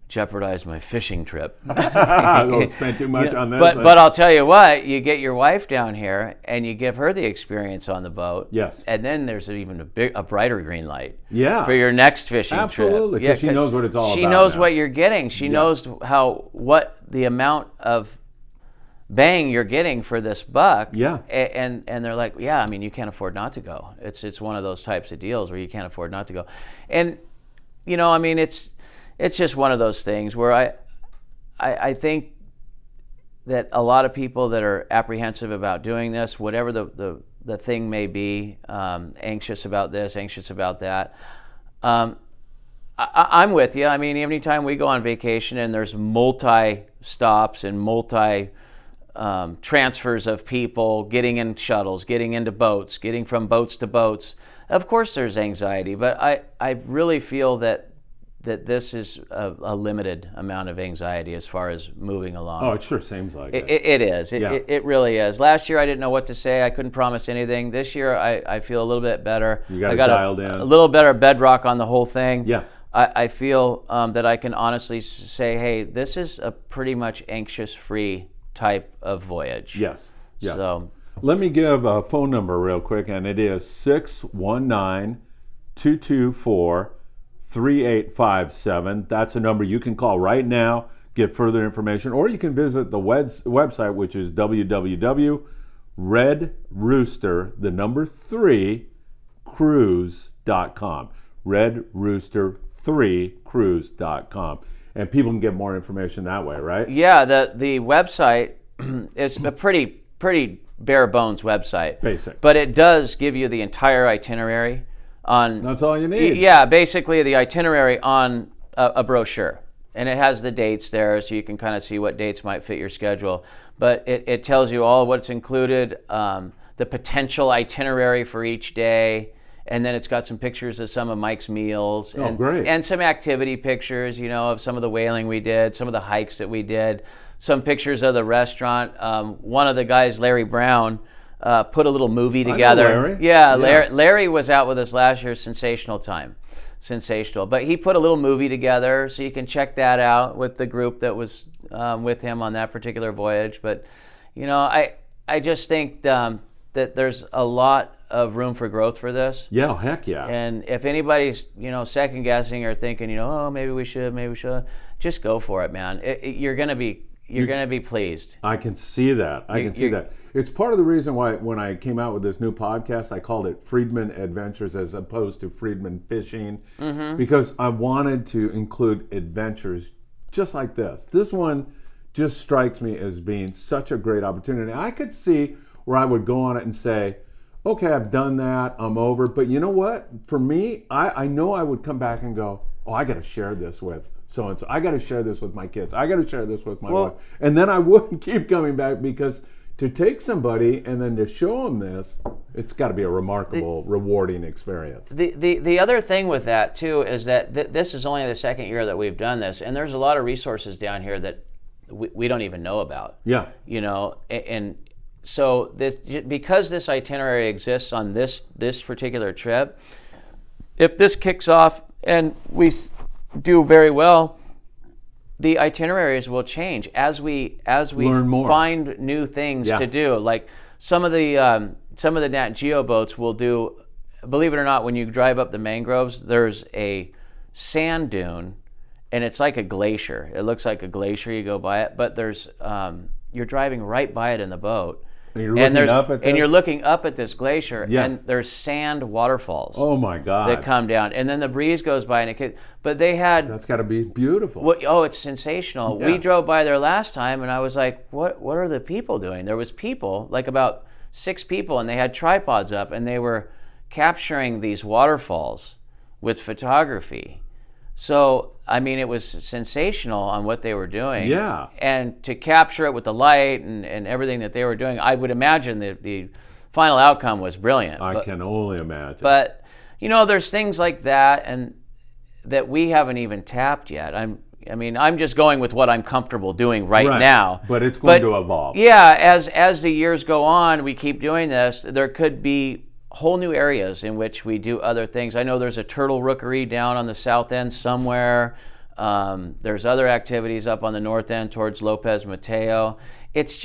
jeopardize my fishing trip. I don't spend too much on this. But I'll tell you what, you get your wife down here and you give her the experience on the boat. Yes. And then there's even a brighter green light. Yeah. For your next fishing trip. Absolutely, because she knows what it's all about. She knows what you're getting. She knows what the amount of bang you're getting for this buck. Yeah. And they're like, yeah, I mean, you can't afford not to go. It's one of those types of deals where you can't afford not to go. And I mean, it's just one of those things where I think that a lot of people that are apprehensive about doing this, whatever the thing may be, anxious about this, anxious about that, I'm with you. I mean, anytime we go on vacation and there's multi-stops and transfers of people, getting in shuttles, getting into boats, getting from boats to boats, of course there's anxiety, but I really feel that this is a limited amount of anxiety as far as moving along. Oh, it sure seems like it. It is. It really is. Last year I didn't know what to say. I couldn't promise anything. This year I feel a little bit better. You got it dialed in. A little better bedrock on the whole thing. Yeah. I feel that I can honestly say, hey, this is a pretty much anxious-free type of voyage. Yes. So let me give a phone number real quick, and it is 619-224-3857. That's a number you can call right now, get further information, or you can visit the website, which is www.redrooster3cruise.com. redrooster3cruise.com. And people can get more information that way, right? Yeah, the website it's a pretty bare bones website. Basic. But it does give you the entire itinerary on. That's all you need. Yeah, basically the itinerary on a brochure, and it has the dates there, so you can kind of see what dates might fit your schedule. But it tells you all what's included, the potential itinerary for each day. And then it's got some pictures of some of Mike's meals and some activity pictures, of some of the whaling we did, some of the hikes that we did, some pictures of the restaurant. One of the guys, Larry Brown, put a little movie together. I know Larry. Yeah. Larry was out with us last year, Sensational. But he put a little movie together, so you can check that out with the group that was with him on that particular voyage. But, I just think that there's a lot of room for growth for this. Yeah, heck yeah. And if anybody's, second guessing or thinking, oh, maybe we should, just go for it, man. You're gonna be pleased. I can see that. I can see that. It's part of the reason why when I came out with this new podcast, I called it Friedman Adventures as opposed to Friedman Fishing, because I wanted to include adventures just like this. This one just strikes me as being such a great opportunity. I could see where I would go on it and say, okay, I've done that, I'm over. But you know what? For me, I know I would come back and go, oh, I got to share this with so-and-so. I got to share this with my kids. I got to share this with my wife. And then I wouldn't keep coming back, because to take somebody and then to show them this, it's got to be a remarkable, rewarding experience. The other thing with that, too, is that this is only the second year that we've done this, and there's a lot of resources down here that we don't even know about. Yeah. And so because this itinerary exists on this particular trip, if this kicks off and we do very well, the itineraries will change as we find new things to do. Like some of the Nat Geo boats will do. Believe it or not, when you drive up the mangroves, there's a sand dune, and it's like a glacier. It looks like a glacier. You go by it, but there's you're driving right by it in the boat. And you're looking up at this glacier, and there's sand waterfalls. Oh my God! That come down, and then the breeze goes by, and that's got to be beautiful. Oh, it's sensational. Yeah. We drove by there last time, and I was like, "What are the people doing?" There was people, like about 6 people, and they had tripods up, and they were capturing these waterfalls with photography. So, I mean, it was sensational on what they were doing. Yeah. And to capture it with the light and everything that they were doing, I would imagine that the final outcome was brilliant. I can only imagine. But, there's things like that and that we haven't even tapped yet. I'm just going with what I'm comfortable doing right now. But it's going to evolve. Yeah, as the years go on, we keep doing this, there could be whole new areas in which we do other things. I know there's a turtle rookery down on the south end somewhere. There's other activities up on the north end towards Lopez Mateo. It's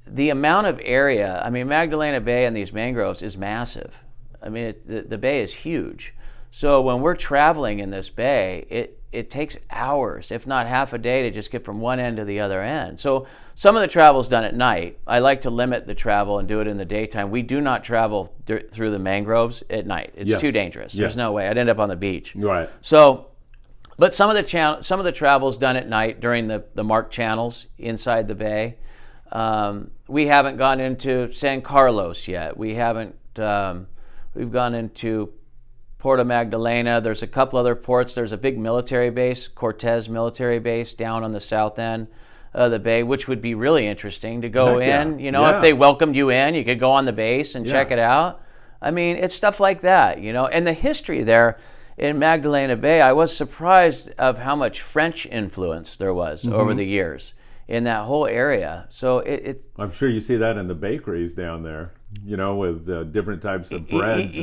the amount of area. I mean, Magdalena Bay and these mangroves is massive. I mean, the bay is huge. So when we're traveling in this bay, it takes hours, if not half a day, to just get from one end to the other end. So some of the travel's done at night. I like to limit the travel and do it in the daytime. We do not travel through the mangroves at night. It's too dangerous. There's no way. I'd end up on the beach. Right. So, but some of the travel's done at night during the marked channels inside the bay. We haven't gone into San Carlos yet. We haven't. We've gone into Puerto Magdalena. There's a couple other ports. There's a big military base, Cortez military base, down on the south end of the bay, which would be really interesting to go in. If they welcomed you in, you could go on the base and check it out. I mean, it's stuff like that, And the history there in Magdalena Bay, I was surprised of how much French influence there was over the years in that whole area. So I'm sure you see that in the bakeries down there, with different types of breads.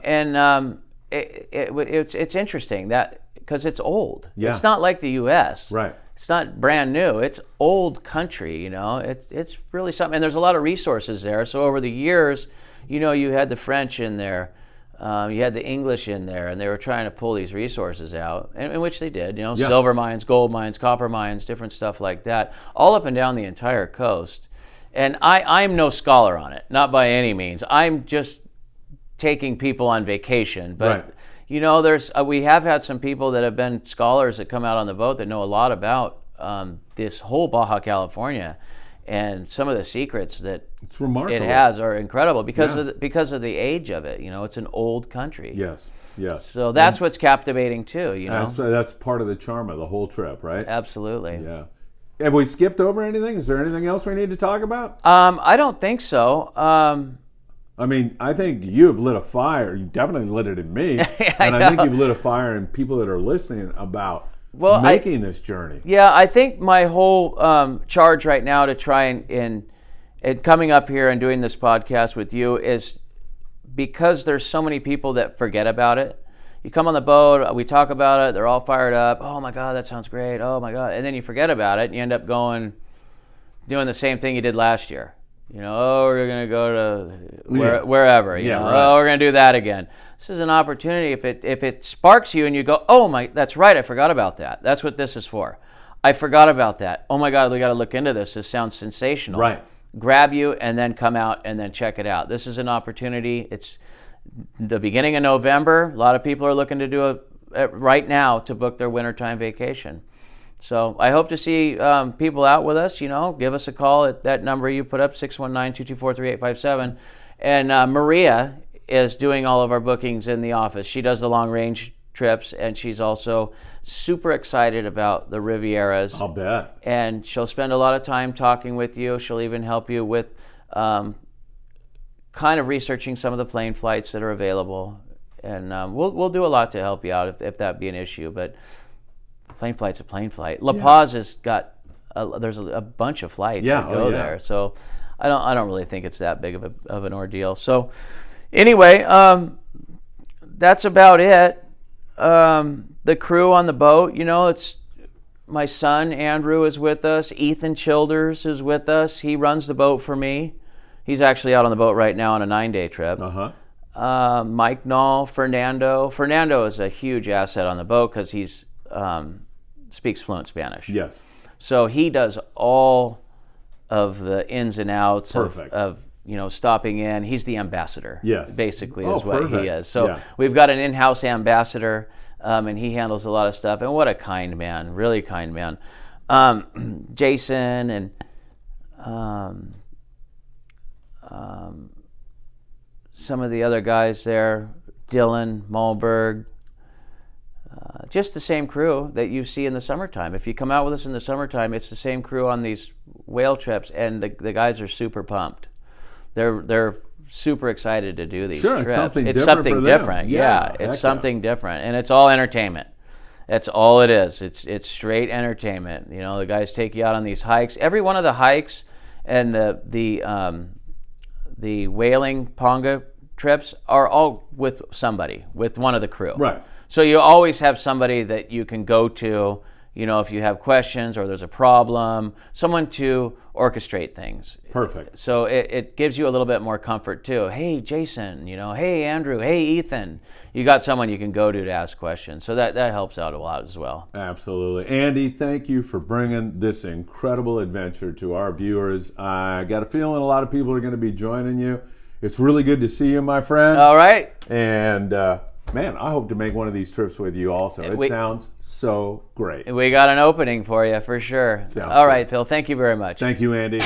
And it's interesting that because it's old. Yeah. It's not like the U.S. Right. It's not brand new. It's old country. It's really something. And there's a lot of resources there. So over the years, you had the French in there. You had the English in there, and they were trying to pull these resources out, in which they did, silver mines, gold mines, copper mines, different stuff like that, all up and down the entire coast. And I'm no scholar on it, not by any means. I'm just taking people on vacation. But, we have had some people that have been scholars that come out on the boat that know a lot about this whole Baja California, and some of the secrets that It's remarkable. it has are incredible because Yeah. because of the age of it. It's an old country. Yes, yes. So that's what's captivating too. That's part of the charm of the whole trip, right? Absolutely. Yeah. Have we skipped over anything? Is there anything else we need to talk about? I don't think so. I mean, I think you have lit a fire. You definitely lit it in me. And I think you've lit a fire in people that are listening about making this journey. Yeah, I think my whole charge right now to try and coming up here and doing this podcast with you is because there's so many people that forget about it. You come on the boat, we talk about it, they're all fired up. Oh my God, that sounds great. Oh my God. And then you forget about it and you end up doing the same thing you did last year. We're going to go to wherever. Right. Oh, we're going to do that again. This is an opportunity. If it sparks you and you go, oh my, that's right, I forgot about that. That's what this is for. I forgot about that. Oh my God, we got to look into this. This sounds sensational. Right. Grab you and then come out and then check it out. This is an opportunity. It's the beginning of November. A lot of people are looking to do it right now to book their wintertime vacation. So I hope to see people out with us. Give us a call at that number you put up, 619-224-3857. And Maria is doing all of our bookings in the office. She does the long-range trips, and she's also super excited about the Rivieras. I'll bet. And she'll spend a lot of time talking with you. She'll even help you with kind of researching some of the plane flights that are available. And we'll do a lot to help you out if that be an issue. But plane flight's a plane flight. La Paz has got there's a bunch of flights that go there, so I don't really think it's that big of an ordeal. So anyway, that's about it. The crew on the boat, it's my son Andrew is with us. Ethan Childers is with us. He runs the boat for me. He's actually out on the boat right now on a 9-day trip. Mike Knoll, Fernando. Fernando is a huge asset on the boat because he's speaks fluent Spanish. Yes. So he does all of the ins and outs of stopping in. He's the ambassador. Yes. Basically is what he is. So we've got an in-house ambassador, and he handles a lot of stuff. And what a kind man, really kind man. Jason and some of the other guys there, Dylan, Malberg, just the same crew that you see in the summertime. If you come out with us in the summertime, it's the same crew on these whale trips, and the guys are super pumped. They're super excited to do these trips. It's something different. Yeah, it's something different, and it's all entertainment. That's all it is. It's straight entertainment. The guys take you out on these hikes. Every one of the hikes and the whaling Ponga trips are all with somebody, with one of the crew. Right. So you always have somebody that you can go to, if you have questions or there's a problem, someone to orchestrate things. Perfect. So it gives you a little bit more comfort too. Hey, Jason, hey, Andrew, hey, Ethan. You got someone you can go to ask questions. So that helps out a lot as well. Absolutely. Andy, thank you for bringing this incredible adventure to our viewers. I got a feeling a lot of people are going to be joining you. It's really good to see you, my friend. All right. And man, I hope to make one of these trips with you also. It sounds so great. We got an opening for you for sure. All right, Phil. Thank you very much. Thank you, Andy.